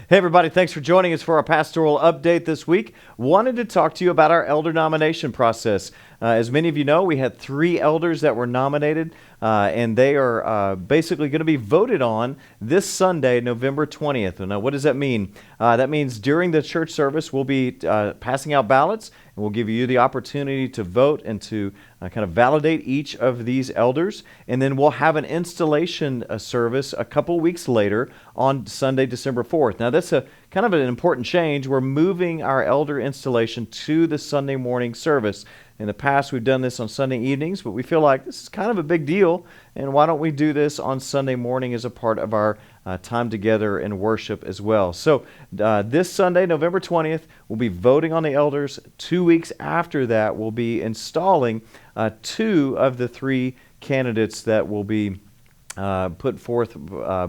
Hey, everybody, thanks for joining us for our pastoral update this week. Wanted to talk to you about our elder nomination process. As many of you know, we had 3 elders that were nominated, and they are basically going to be voted on this Sunday, November 20th. Now, what does that mean? That means during the church service, we'll be passing out ballots, and we'll give you the opportunity to vote and to kind of validate each of these elders. And then we'll have an installation service a couple weeks later on Sunday, December 4th. Now, that's a kind of an important change. We're moving our elder installation to the Sunday morning service. In the past, we've done this on Sunday evenings, but we feel like this is kind of a big deal, and why don't we do this on Sunday morning as a part of our time together in worship as well. So this Sunday, November 20th, we'll be voting on the elders. 2 weeks after that, we'll be installing 2 of the 3 candidates that will be put forth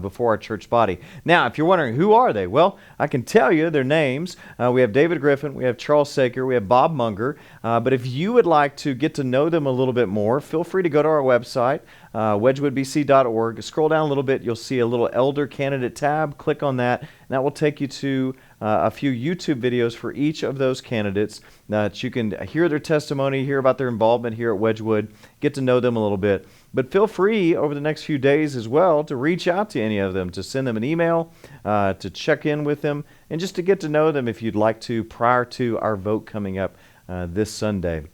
before our church body. Now, if you're wondering, who are they? Well, I can tell you their names. We have David Griffin, we have Charles Saker, we have Bob Munger. But if you would like to get to know them a little bit more, feel free to go to our website, wedgwoodbc.org. Scroll down a little bit, you'll see a little elder candidate tab. Click on that, and that will take you to a few YouTube videos for each of those candidates that you can hear their testimony, hear about their involvement here at Wedgwood, get to know them a little bit. But feel free over the next few days as well to reach out to any of them, to send them an email, to check in with them, and just to get to know them if you'd like to prior to our vote coming up this Sunday.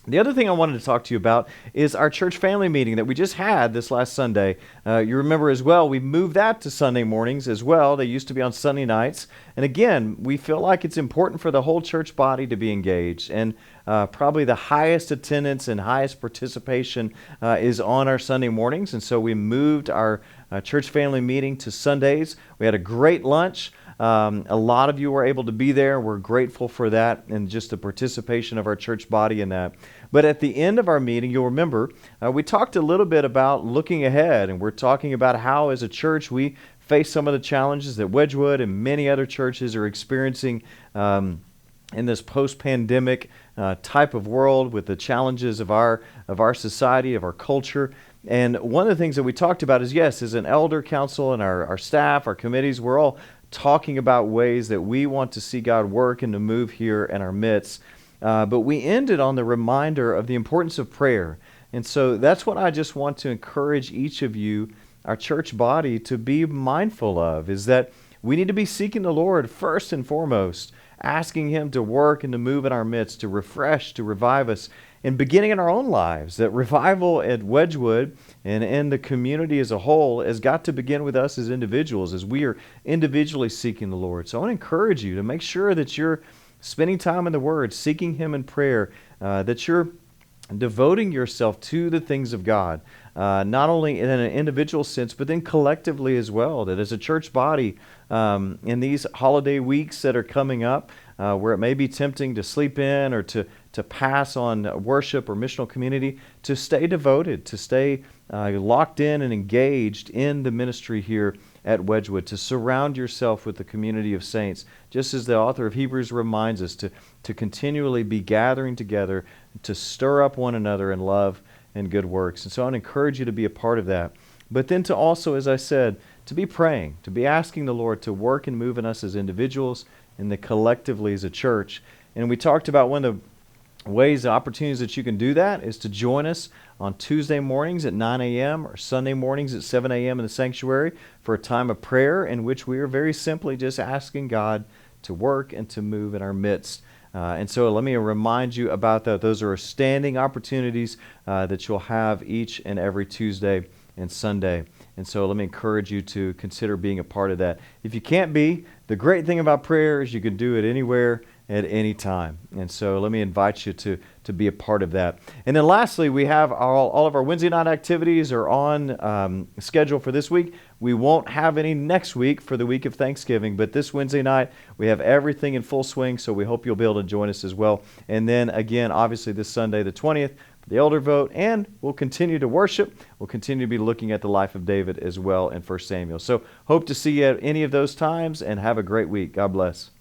The other thing I wanted to talk to you about is our church family meeting that we just had this last Sunday. You remember as well, we moved that to Sunday mornings as well. They used to be on Sunday nights. And again, we feel like it's important for the whole church body to be engaged. And probably the highest attendance and highest participation is on our Sunday mornings. And so we moved our church family meeting to Sundays. We had a great lunch. A lot of you were able to be there. We're grateful for that and just the participation of our church body in that. But at the end of our meeting, you'll remember, we talked a little bit about looking ahead, and we're talking about how as a church we face some of the challenges that Wedgwood and many other churches are experiencing in this post-pandemic type of world with the challenges of our society, of our culture. And one of the things that we talked about is, yes, as an elder council and our staff, our committees, we're all talking about ways that we want to see God work and to move here in our midst. But we ended on the reminder of the importance of prayer. And so that's what I just want to encourage each of you, our church body, to be mindful of, is that we need to be seeking the Lord first and foremost, asking Him to work and to move in our midst, to refresh, to revive us, and beginning in our own lives. That revival at Wedgwood and in the community as a whole has got to begin with us as individuals, as we are individually seeking the Lord. So I want to encourage you to make sure that you're spending time in the Word, seeking Him in prayer, that you're devoting yourself to the things of God, not only in an individual sense, but then collectively as well, that as a church body, in these holiday weeks that are coming up, where it may be tempting to sleep in or to pass on worship or missional community, to stay devoted, to stay locked in and engaged in the ministry here at Wedgwood, to surround yourself with the community of saints, just as the author of Hebrews reminds us, to continually be gathering together, to stir up one another in love and good works. And so I want to encourage you to be a part of that. But then to also, as I said, to be praying, to be asking the Lord to work and move in us as individuals and then collectively as a church. And we talked about one of the ways, the opportunities that you can do that is to join us on Tuesday mornings at 9 a.m. or Sunday mornings at 7 a.m. in the sanctuary for a time of prayer in which we are very simply just asking God to work and to move in our midst. And so let me remind you about that. Those are standing opportunities that you'll have each and every Tuesday and Sunday. And so let me encourage you to consider being a part of that. If you can't be, the great thing about prayer is you can do it anywhere at any time. And so let me invite you to be a part of that. And then lastly, we have all of our Wednesday night activities are on schedule for this week. We won't have any next week for the week of Thanksgiving, but this Wednesday night we have everything in full swing, so we hope you'll be able to join us as well. And then again, obviously this Sunday the 20th, the elder vote, and we'll continue to worship. We'll continue to be looking at the life of David as well in 1 Samuel. So hope to see you at any of those times, and have a great week. God bless.